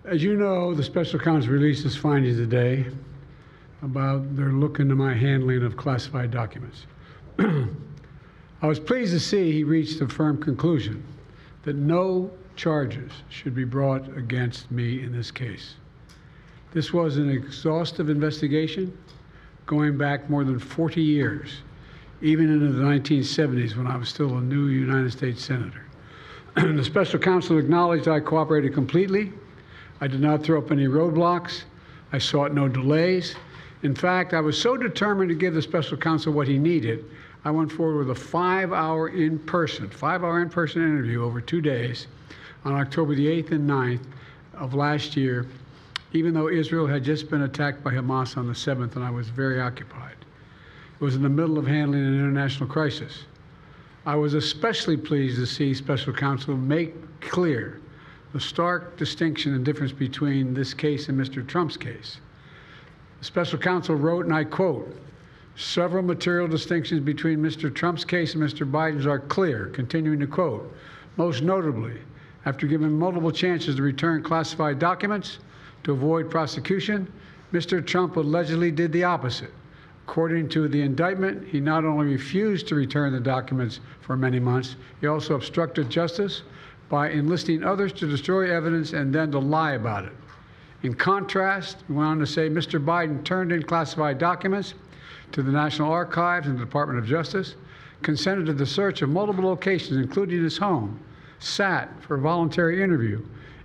As you know, the special counsel released his findings today about their look into my handling of classified documents. I was pleased to see he reached a firm conclusion that no charges should be brought against me in this case. This was an exhaustive investigation going back more than 40 years, even into the 1970s when I was still a new United States Senator. The special counsel acknowledged I cooperated completely. I did not throw up any roadblocks. I sought no delays. In fact, I was so determined to give the special counsel what he needed, I went forward with a 5-hour in-person interview over 2 days on October the 8th and 9th of last year, even though Israel had just been attacked by Hamas on the 7th and I was very occupied. It was in the middle of handling an international crisis. I was especially pleased to see special counsel make clear the stark distinction and difference between this case and Mr. Trump's case. The special counsel wrote, and I quote, "Several material distinctions between Mr. Trump's case and Mr. Biden's are clear," continuing to quote, "Most notably, after given multiple chances to return classified documents to avoid prosecution, Mr. Trump allegedly did the opposite. According to the indictment, he not only refused to return the documents for many months, he also obstructed justice by enlisting others to destroy evidence and then to lie about it. In contrast," we went on to say, "Mr. Biden turned in classified documents to the National Archives and the Department of Justice, consented to the search of multiple locations, including his home, sat for a voluntary interview,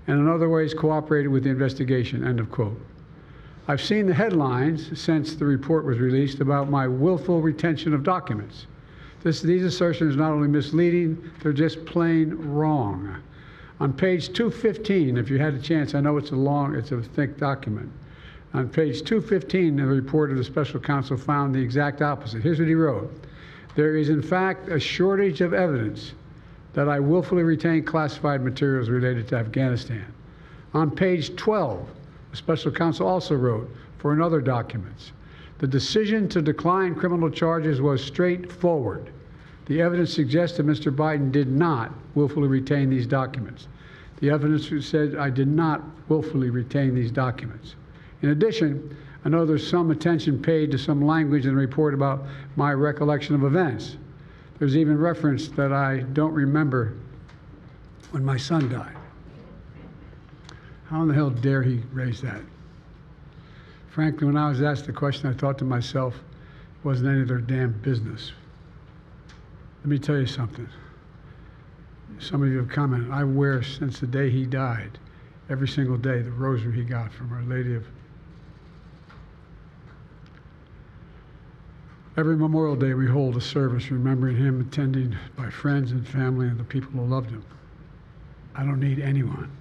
and in other ways cooperated with the investigation," end of quote. I've seen the headlines since the report was released about my willful retention of documents. These assertions are not only misleading, they're just plain wrong. On page 215, if you had a chance, I know it's a thick document. On page 215, the report of the special counsel found the exact opposite. Here's what he wrote. "There is, in fact, a shortage of evidence that I willfully retained classified materials related to Afghanistan." On page 12, the special counsel also wrote, for another documents, "The decision to decline criminal charges was straightforward. The evidence suggests that Mr. Biden did not willfully retain these documents. The evidence said I did not willfully retain these documents. In addition, I know there's some attention paid to some language in the report about my recollection of events. There's even reference that I don't remember when my son died. How in the hell dare he raise that? Frankly, when I was asked the question, I thought to myself, it wasn't any of their damn business. Let me tell you something. Some of you have commented, I wear since the day he died, every single day, the rosary he got from Our Lady of... Every Memorial Day we hold a service remembering him, attended by friends and family and the people who loved him. I don't need anyone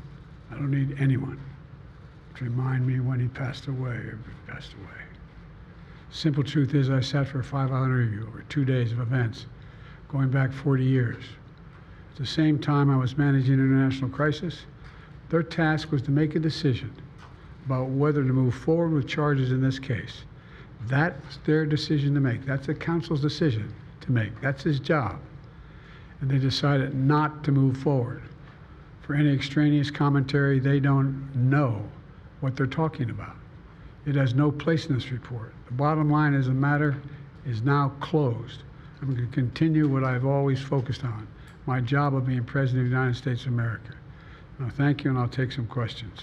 to remind me when he passed away or if he passed away. Simple truth is I sat for a 5-hour interview over 2 days of events going back 40 years. At the same time I was managing an international crisis, their task was to make a decision about whether to move forward with charges in this case. That's their decision to make. That's the counsel's decision to make. That's his job. And they decided not to move forward. For any extraneous commentary, they don't know what they're talking about. It has no place in this report. The bottom line is the matter is now closed. I'm going to continue what I've always focused on, my job of being President of the United States of America. Now, thank you, and I'll take some questions.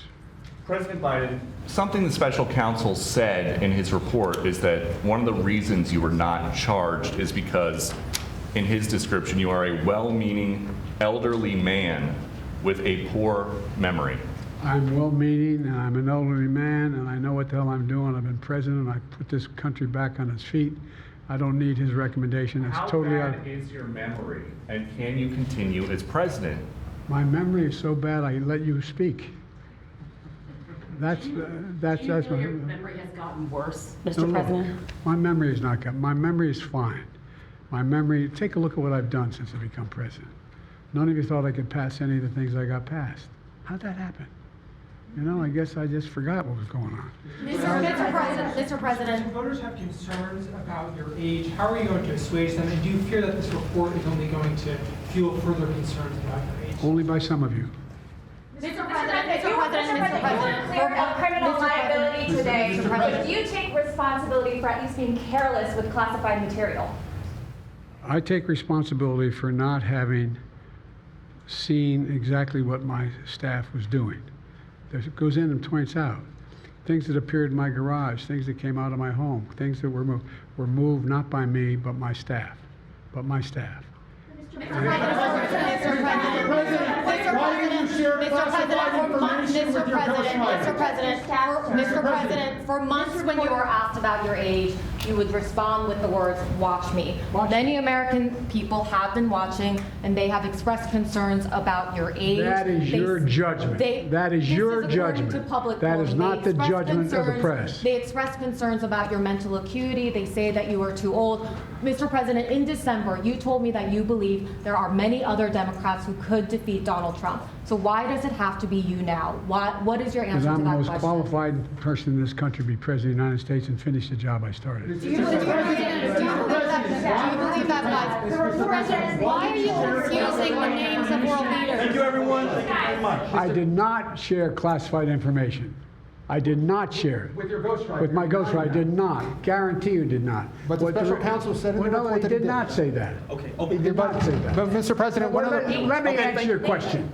President Biden, something the special counsel said in his report is that one of the reasons you were not charged is because, in his description, you are a well-meaning elderly man with a poor memory. I'm well-meaning, and I'm an elderly man, and I know what the hell I'm doing. I've been president. I put this country back on its feet. I don't need his recommendation. It's totally How bad is your memory, and can you continue as president? My memory is so bad I let you speak. That's Do you my feel your memory has gotten worse, Mr. No, President? my memory is not good. My memory is fine. My memory, take a look at what I've done since I become president. None of you thought I could pass any of the things I got passed. How'd that happen? You know, I guess I just forgot what was going on. Mr. President. If voters have concerns about your age, how are you going to assuage them? And do you fear that this report is only going to fuel further concerns about your age? Only by some of you. Mr. President, President, clear of criminal Mr. liability President. today. Mr. President. But do you take responsibility for at least being careless with classified material? I take responsibility for not having seen exactly what my staff was doing. It goes in and points out things that appeared in my garage, things that came out of my home, things that were moved not by me, but my staff. Mr. President, for months when you were asked about your age, you would respond with the words, "Watch me." Many American people have been watching, and they have expressed concerns about your age. That is your judgment. That is your judgment. That is not the judgment of the press. They express concerns about your mental acuity. They say that you are too old. Mr. President, in December, you told me that you believe there are many other Democrats who could defeat Donald Trump. So why does it have to be you now? What is your Because answer I'm to the that most question? qualified person in this country to be president of the United States and finish the job I started. Do you believe that, guys? Mr. President, why are you confusing the names of world leaders? Thank you, everyone. Thank you very much. I did not share classified information. I did not share it. With your ghostwriter. With my ghostwriter, I did not. Guarantee you did not. But the What special counsel said in the Well, no, report he that he did did. not say that. Okay, He did not say that. But Mr. President, one of the... Let me answer your question.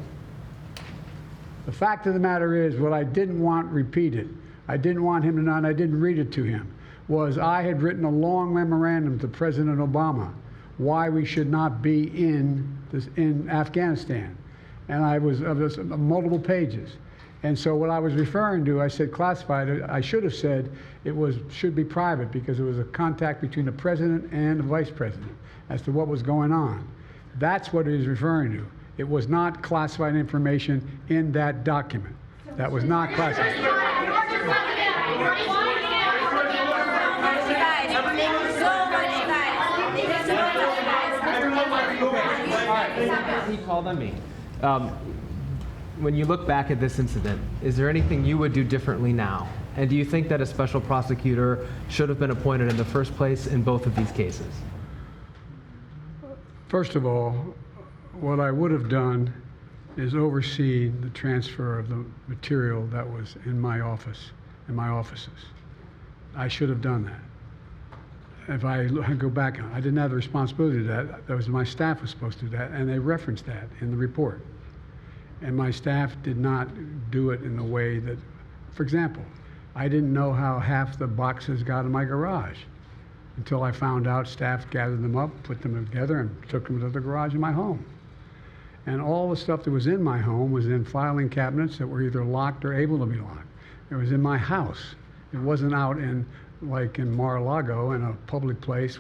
The fact of the matter is, what I didn't want repeated, I didn't want him to know, and I didn't read it to him, was I had written a long memorandum to President Obama why we should not be in Afghanistan. And I was of this multiple pages. And so what I was referring to, I said classified. I should have said should be private because it was a contact between the president and the vice president as to what was going on. That's what he was referring to. It was not classified information in that document. That was not classified. He called on me. When you look back at this incident, is there anything you would do differently now? And do you think that a special prosecutor should have been appointed in the first place in both of these cases? First of all, what I would have done is oversee the transfer of the material that was in my office, in my offices. I should have done that. If I go back, I didn't have the responsibility to do that. That was my staff was supposed to do that, and they referenced that in the report. And my staff did not do it in the way that, for example, I didn't know how half the boxes got in my garage until I found out staff gathered them up, put them together, and took them to the garage in my home. And all the stuff that was in my home was in filing cabinets that were either locked or able to be locked. It was in my house. It wasn't out like in Mar-a-Lago in a public place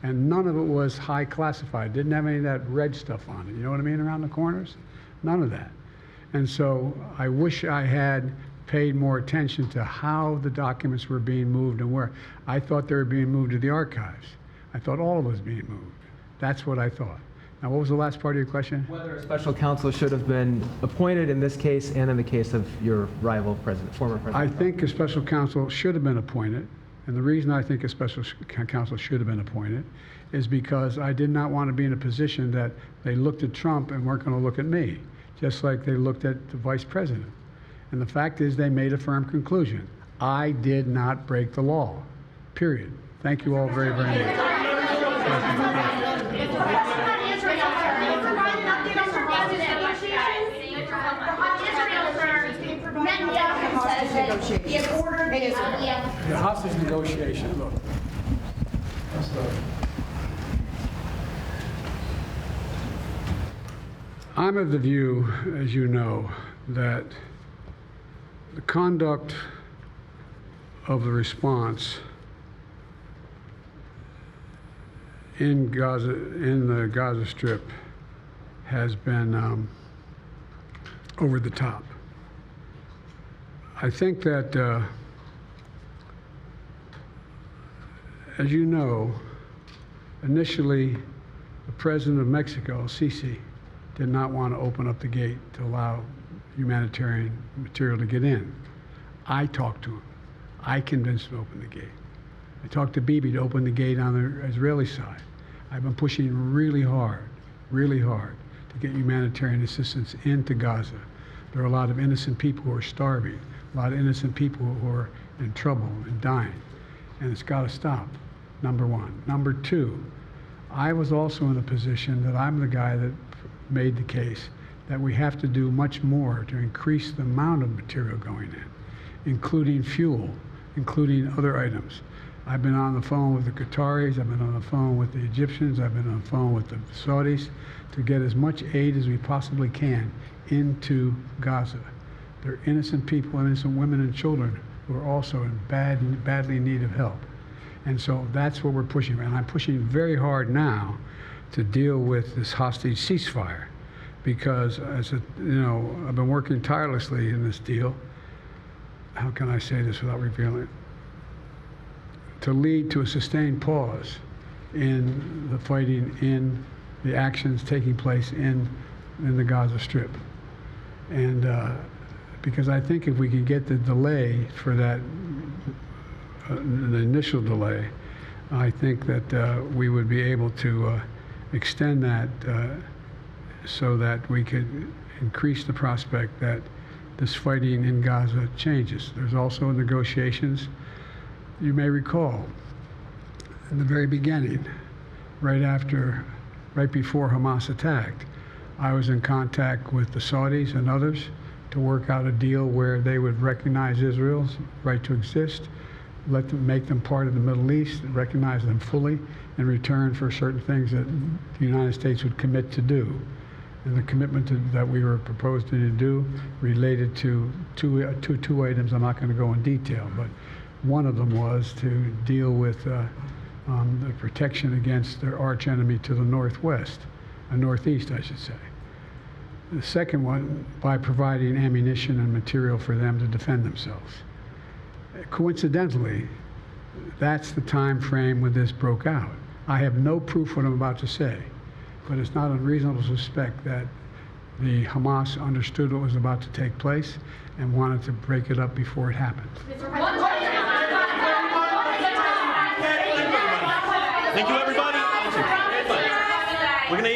and none of it was high classified. Didn't have any of that red stuff on it. You know what I mean, around the corners? None of that. And so I wish I had paid more attention to how the documents were being moved and where. I thought they were being moved to the archives. I thought all of it was being moved. That's what I thought. Now, what was the last part of your question? Whether a special counsel should have been appointed in this case and in the case of your rival president, former president. I think a special counsel should have been appointed. And the reason I think a special counsel should have been appointed is because I did not want to be in a position that they looked at Trump and weren't going to look at me, just like they looked at the vice president. And the fact is they made a firm conclusion. I did not break the law, period. Thank you all very, very much. The hostage negotiation, look. I'm of the view, as you know, that the conduct of the response in Gaza, in the Gaza Strip, has been over the top. I think that, as you know, initially, the president of Mexico, Sisi, did not want to open up the gate to allow humanitarian material to get in. I talked to him. I convinced him to open the gate. I talked to Bibi to open the gate on the Israeli side. I've been pushing really hard to get humanitarian assistance into Gaza. There are a lot of innocent people who are starving, a lot of innocent people who are in trouble and dying. And it's got to stop, number one. Number two, I was also in a position that I'm the guy that made the case that we have to do much more to increase the amount of material going in, including fuel, including other items. I've been on the phone with the Qataris, I've been on the phone with the Egyptians, I've been on the phone with the Saudis to get as much aid as we possibly can into Gaza. There are innocent people, innocent women and children who are also in badly in need of help. And so that's what we're pushing. And I'm pushing very hard now to deal with this hostage ceasefire because, as a, you know, I've been working tirelessly in this deal. How can I say this without revealing it? To lead to a sustained pause in the fighting, in the actions taking place in the Gaza Strip. And because I think if we can get the delay for that, the initial delay, I think that we would be able to extend that so that we could increase the prospect that this fighting in Gaza changes. There's also negotiations. You may recall, in the very beginning, right before Hamas attacked, I was in contact with the Saudis and others to work out a deal where they would recognize Israel's right to exist, make them part of the Middle East, recognize them fully in return for certain things that the United States would commit to do. And the commitment that we were proposing to do related to two items. I'm not going to go in detail, but one of them was to deal with the protection against their arch enemy to the northwest, northeast, I should say. The second one, by providing ammunition and material for them to defend themselves. Coincidentally, that's the time frame when this broke out. I have no proof what I'm about to say, but it's not unreasonable to suspect that the Hamas understood what was about to take place and wanted to break it up before it happened. Mr. President. Thank you, everybody.